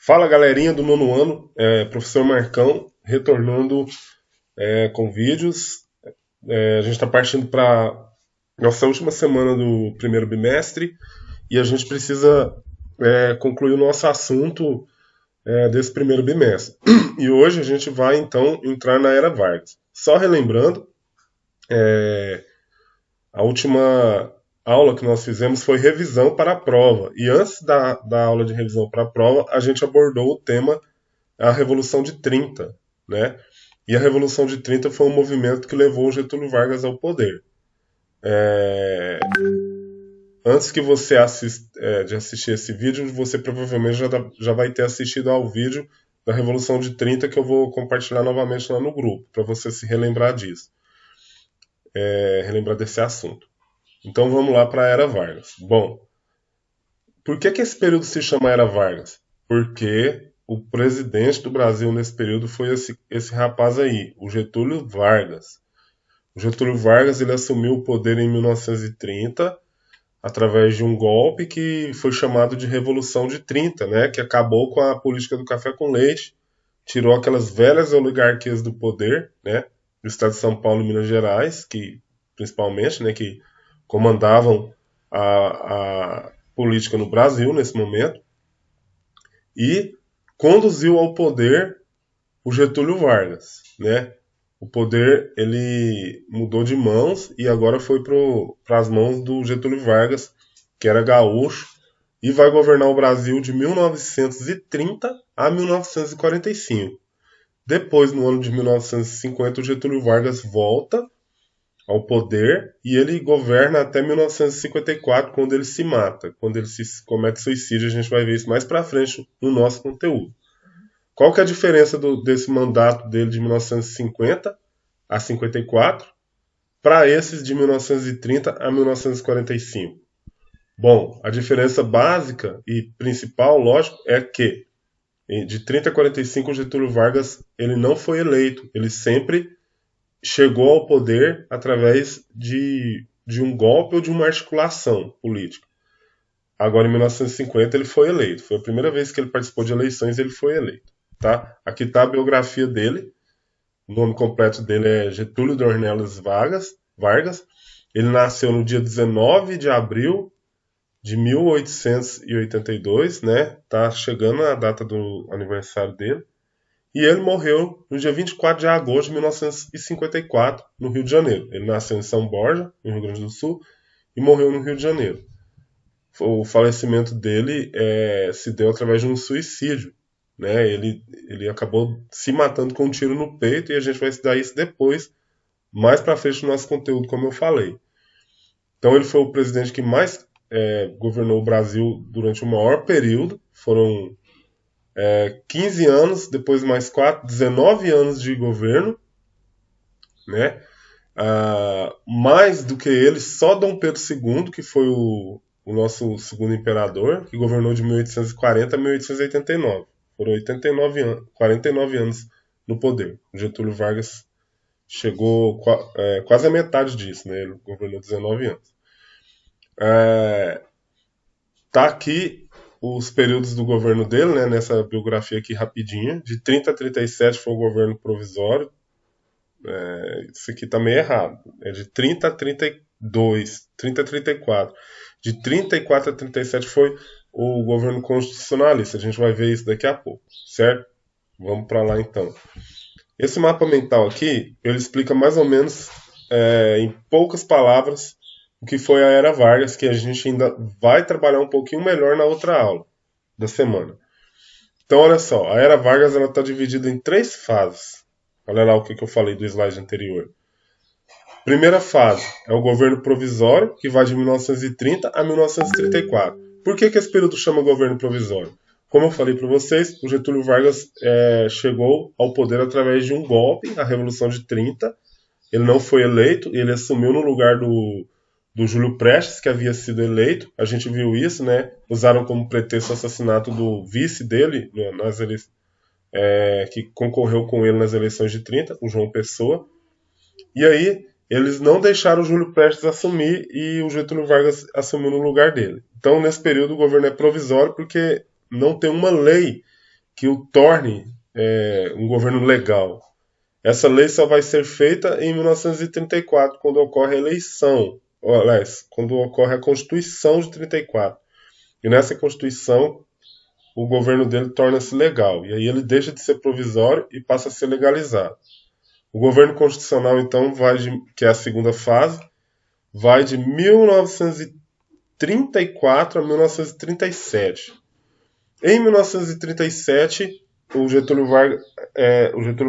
Fala galerinha do nono ano, professor Marcão, retornando com vídeos. A gente está partindo para nossa última semana do primeiro bimestre e a gente precisa concluir o nosso assunto desse primeiro bimestre. E hoje a gente vai então entrar na Era Vargas. Só relembrando, a última aula que nós fizemos foi revisão para a prova. E antes da aula de revisão para a prova, a gente abordou o tema a Revolução de 30, né? E a Revolução de 30 foi um movimento que levou o Getúlio Vargas ao poder. Antes que você de assistir esse vídeo, você provavelmente já vai ter assistido ao vídeo da Revolução de 30 que eu vou compartilhar novamente lá no grupo, para você se relembrar disso, relembrar desse assunto. Então vamos lá para a Era Vargas. Bom, por que esse período se chama Era Vargas? Porque o presidente do Brasil nesse período foi esse rapaz aí, o Getúlio Vargas. O Getúlio Vargas ele assumiu o poder em 1930 através de um golpe que foi chamado de Revolução de 30, né, que acabou com a política do café com leite, tirou aquelas velhas oligarquias do poder, né, do estado de São Paulo e Minas Gerais, que principalmente, né, que comandavam a política no Brasil nesse momento, e conduziu ao poder o Getúlio Vargas, né? O poder ele mudou de mãos e agora foi para as mãos do Getúlio Vargas, que era gaúcho, e vai governar o Brasil de 1930 a 1945. Depois, no ano de 1950, o Getúlio Vargas volta ao poder e ele governa até 1954, quando ele se mata, quando ele comete suicídio. A gente vai ver isso mais para frente no nosso conteúdo. Qual que é a diferença desse mandato dele de 1950 a 54 para esses de 1930 a 1945? Bom, a diferença básica e principal, lógico, é que de 30 a 45 o Getúlio Vargas ele não foi eleito, ele sempre chegou ao poder através de um golpe ou de uma articulação política. Agora, em 1950, ele foi eleito. Foi a primeira vez que ele participou de eleições e ele foi eleito. Tá? Aqui está a biografia dele. O nome completo dele é Getúlio Dornelles Vargas. Ele nasceu no dia 19 de abril de 1882, né? Tá chegando a data do aniversário dele. E ele morreu no dia 24 de agosto de 1954, no Rio de Janeiro. Ele nasceu em São Borja, no Rio Grande do Sul, e morreu no Rio de Janeiro. O falecimento dele se deu através de um suicídio. Né? Ele acabou se matando com um tiro no peito e a gente vai estudar isso depois, mais para frente no nosso conteúdo, como eu falei. Então ele foi o presidente que mais governou o Brasil durante o maior período. Foram 15 anos, depois mais 4, 19 anos de governo, né? Mais do que ele, só Dom Pedro II, que foi o nosso segundo imperador, que governou de 1840 a 1889. Foram 49 anos no poder. O Getúlio Vargas chegou quase a metade disso, né? Ele governou 19 anos. Tá aqui os períodos do governo dele, né, nessa biografia aqui rapidinha. De 30 a 37 foi o governo provisório. Isso aqui tá meio errado. É de 30 a 32, 30 a 34. De 34 a 37 foi o governo constitucionalista. A gente vai ver isso daqui a pouco, certo? Vamos para lá então. Esse mapa mental aqui, ele explica mais ou menos, em poucas palavras, o que foi a Era Vargas, que a gente ainda vai trabalhar um pouquinho melhor na outra aula da semana. Então, olha só, a Era Vargas está dividida em 3 fases. Olha lá o que eu falei do slide anterior. Primeira fase é o governo provisório, que vai de 1930 a 1934. Por que esse período chama governo provisório? Como eu falei para vocês, o Getúlio Vargas chegou ao poder através de um golpe, a Revolução de 30. Ele não foi eleito, ele assumiu no lugar do Júlio Prestes, que havia sido eleito. A gente viu isso, né? Usaram como pretexto o assassinato do vice dele, que concorreu com ele nas eleições de 30, o João Pessoa. E aí, eles não deixaram o Júlio Prestes assumir e o Getúlio Vargas assumiu no lugar dele. Então, nesse período, o governo é provisório porque não tem uma lei que o torne um governo legal. Essa lei só vai ser feita em 1934, quando ocorre a eleição, ou, aliás, quando ocorre a Constituição de 34. E nessa Constituição, o governo dele torna-se legal. E aí ele deixa de ser provisório e passa a ser legalizado. O governo constitucional, então, que é a segunda fase, vai de 1934 a 1937. Em 1937, o Getúlio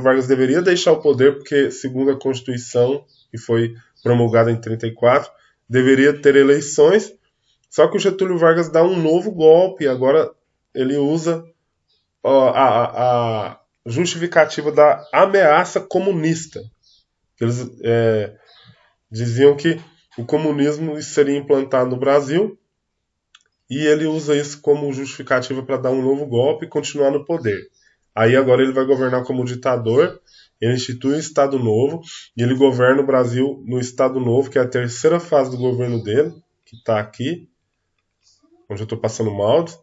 Vargas deveria deixar o poder, porque, segundo a Constituição, que foi promulgada em 34, deveria ter eleições, só que o Getúlio Vargas dá um novo golpe, agora ele usa a justificativa da ameaça comunista. Eles diziam que o comunismo seria implantado no Brasil, e ele usa isso como justificativa para dar um novo golpe e continuar no poder. Aí agora ele vai governar como ditador, ele institui um Estado Novo, e ele governa o Brasil no Estado Novo, que é a terceira fase do governo dele, que está aqui, onde eu estou passando o mouse,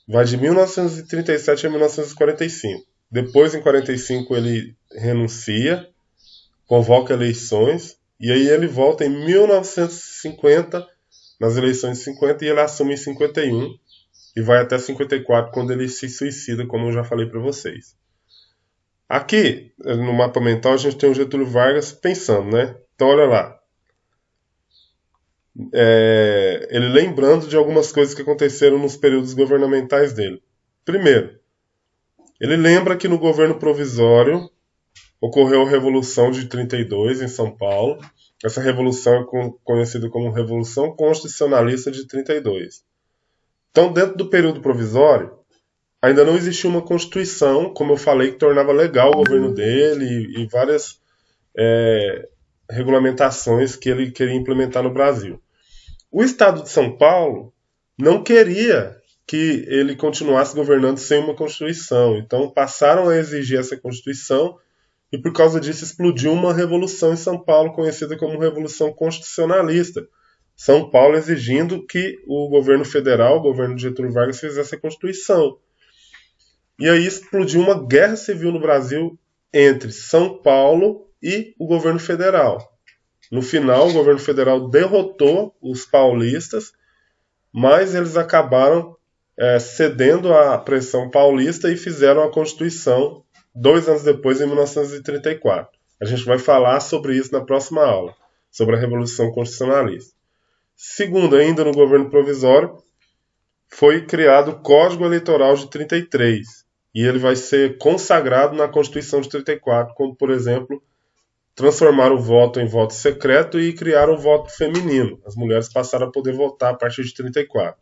vai de 1937 a 1945. Depois, em 45, ele renuncia, convoca eleições, e aí ele volta em 1950, nas eleições de 50, e ele assume em 51, e vai até 54, quando ele se suicida, como eu já falei para vocês. Aqui, no mapa mental, a gente tem o Getúlio Vargas pensando, né? Então, olha lá. Ele lembrando de algumas coisas que aconteceram nos períodos governamentais dele. Primeiro, ele lembra que no governo provisório ocorreu a Revolução de 32 em São Paulo. Essa revolução é conhecida como Revolução Constitucionalista de 32. Então, dentro do período provisório, ainda não existia uma Constituição, como eu falei, que tornava legal o governo dele e várias regulamentações que ele queria implementar no Brasil. O Estado de São Paulo não queria que ele continuasse governando sem uma Constituição. Então passaram a exigir essa Constituição e por causa disso explodiu uma revolução em São Paulo, conhecida como Revolução Constitucionalista. São Paulo exigindo que o governo federal, o governo de Getúlio Vargas, fizesse a Constituição. E aí explodiu uma guerra civil no Brasil entre São Paulo e o governo federal. No final, o governo federal derrotou os paulistas, mas eles acabaram cedendo à pressão paulista e fizeram a Constituição 2 anos depois, em 1934. A gente vai falar sobre isso na próxima aula, sobre a Revolução Constitucionalista. Segundo, ainda no governo provisório, foi criado o Código Eleitoral de 33, e ele vai ser consagrado na Constituição de 34, como, por exemplo, transformar o voto em voto secreto e criar o voto feminino. As mulheres passaram a poder votar a partir de 34.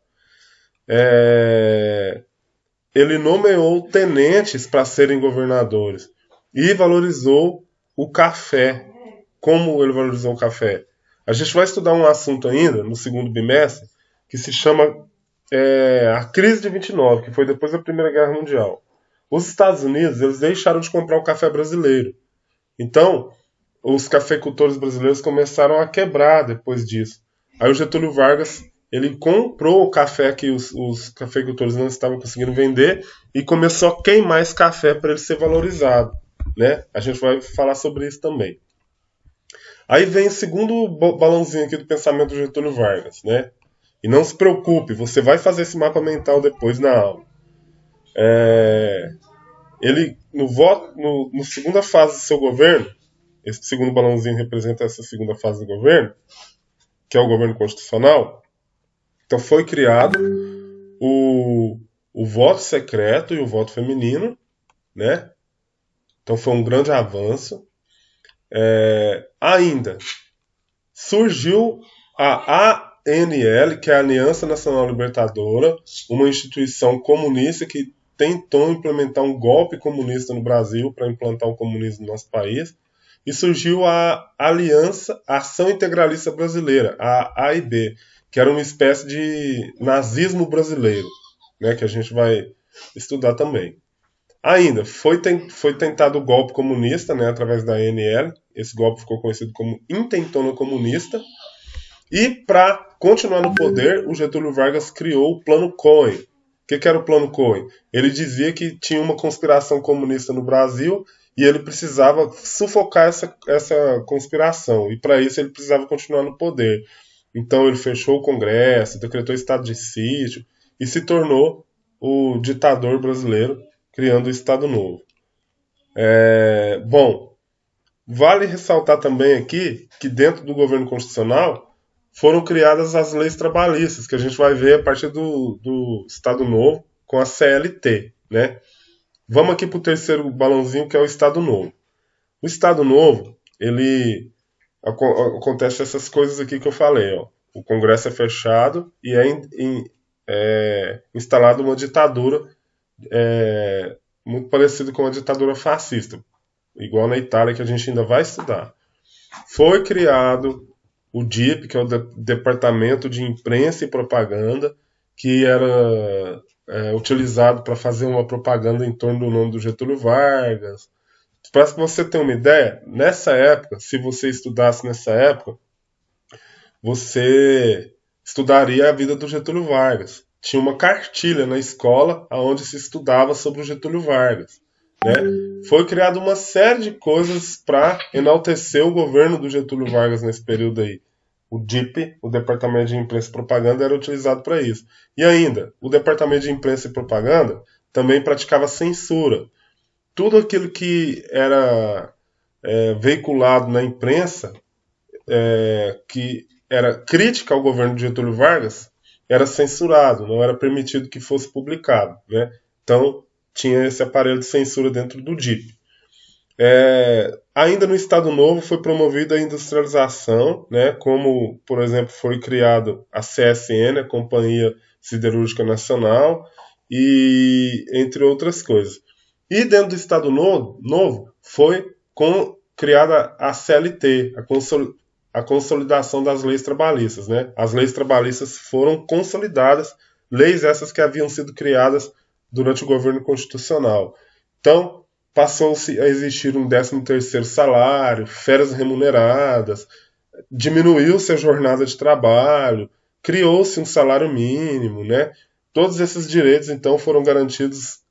Ele nomeou tenentes para serem governadores e valorizou o café. Como ele valorizou o café? A gente vai estudar um assunto ainda, no segundo bimestre, que se chama a crise de 29, que foi depois da Primeira Guerra Mundial. Os Estados Unidos, eles deixaram de comprar o café brasileiro. Então, os cafeicultores brasileiros começaram a quebrar depois disso. Aí o Getúlio Vargas, ele comprou o café que os cafeicultores não estavam conseguindo vender e começou a queimar esse café para ele ser valorizado, né? A gente vai falar sobre isso também. Aí vem o segundo balãozinho aqui do pensamento do Getúlio Vargas, né? E não se preocupe, você vai fazer esse mapa mental depois na aula. Ele, no segunda fase do seu governo, esse segundo balãozinho representa essa segunda fase do governo, que é o governo constitucional. Então foi criado o voto secreto e o voto feminino, né? Então foi um grande avanço. Ainda surgiu a ANL, que é a Aliança Nacional Libertadora, uma instituição comunista que tentou implementar um golpe comunista no Brasil para implantar o comunismo no nosso país. E surgiu a Ação Integralista Brasileira, a AIB, que era uma espécie de nazismo brasileiro, né, que a gente vai estudar também. Ainda foi tentado o golpe comunista, né, através da ANL. Esse golpe ficou conhecido como Intentona Comunista. E para continuar no poder, o Getúlio Vargas criou o Plano Cohen, que era o Plano Cohen? Ele dizia que tinha uma conspiração comunista no Brasil e ele precisava sufocar essa conspiração. E para isso ele precisava continuar no poder. Então ele fechou o Congresso, decretou estado de sítio e se tornou o ditador brasileiro, criando o Estado Novo. Bom, vale ressaltar também aqui que dentro do governo constitucional foram criadas as leis trabalhistas, que a gente vai ver a partir do Estado Novo com a CLT, né? Vamos aqui para o terceiro balãozinho, que é o Estado Novo. O Estado Novo, ele acontece essas coisas aqui que eu falei, ó. O Congresso é fechado e é instalada uma ditadura muito parecida com a ditadura fascista, igual na Itália, que a gente ainda vai estudar. Foi criado o DIP, que é o Departamento de Imprensa e Propaganda, que era utilizado para fazer uma propaganda em torno do nome do Getúlio Vargas. Para você ter uma ideia, nessa época, se você estudasse nessa época, você estudaria a vida do Getúlio Vargas. Tinha uma cartilha na escola onde se estudava sobre o Getúlio Vargas. Né? Foi criada uma série de coisas para enaltecer o governo do Getúlio Vargas nesse período aí. O DIP, o Departamento de Imprensa e Propaganda, era utilizado para isso. E ainda, o Departamento de Imprensa e Propaganda também praticava censura. Tudo aquilo que era veiculado na imprensa, que era crítica ao governo de Getúlio Vargas, era censurado, não era permitido que fosse publicado. Né? Então, tinha esse aparelho de censura dentro do DIP. Ainda no Estado Novo foi promovida a industrialização, né, como, por exemplo, foi criado a CSN, a Companhia Siderúrgica Nacional, e entre outras coisas. E dentro do Estado Novo foi criada a CLT, a consolidação das leis trabalhistas. Né? As leis trabalhistas foram consolidadas, leis essas que haviam sido criadas durante o governo constitucional. Então, passou-se a existir um 13º salário, férias remuneradas, diminuiu-se a jornada de trabalho, criou-se um salário mínimo, né? Todos esses direitos, então, foram garantidos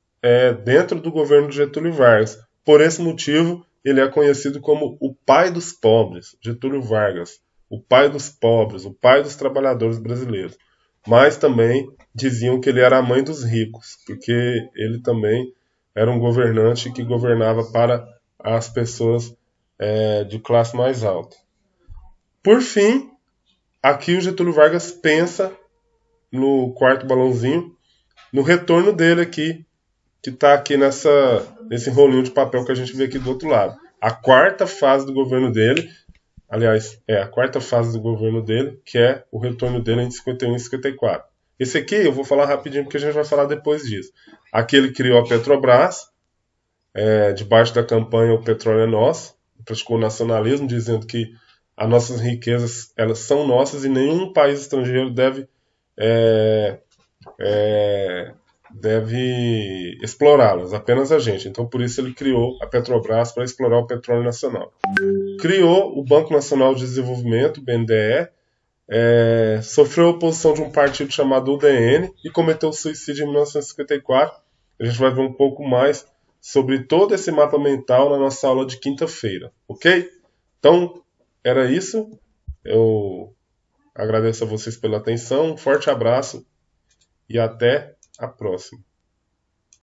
dentro do governo de Getúlio Vargas. Por esse motivo, ele é conhecido como o pai dos pobres, Getúlio Vargas, o pai dos pobres, o pai dos trabalhadores brasileiros. Mas também diziam que ele era a mãe dos ricos, porque ele também era um governante que governava para as pessoas de classe mais alta. Por fim, aqui o Getúlio Vargas pensa, no quarto balãozinho, no retorno dele aqui, que está aqui nesse rolinho de papel que a gente vê aqui do outro lado. A quarta fase do governo dele, aliás, a quarta fase do governo dele, que é o retorno dele em 51 e 54. Esse aqui eu vou falar rapidinho, porque a gente vai falar depois disso. Aqui ele criou a Petrobras, debaixo da campanha O Petróleo é Nosso, praticou o nacionalismo, dizendo que as nossas riquezas elas são nossas e nenhum país estrangeiro deve explorá-las, apenas a gente. Então, por isso ele criou a Petrobras para explorar o petróleo nacional. Criou o Banco Nacional de Desenvolvimento, o BNDE, sofreu a oposição de um partido chamado UDN e cometeu suicídio em 1954. A gente vai ver um pouco mais sobre todo esse mapa mental na nossa aula de quinta-feira, ok? Então, era isso. Eu agradeço a vocês pela atenção, um forte abraço e até a próxima.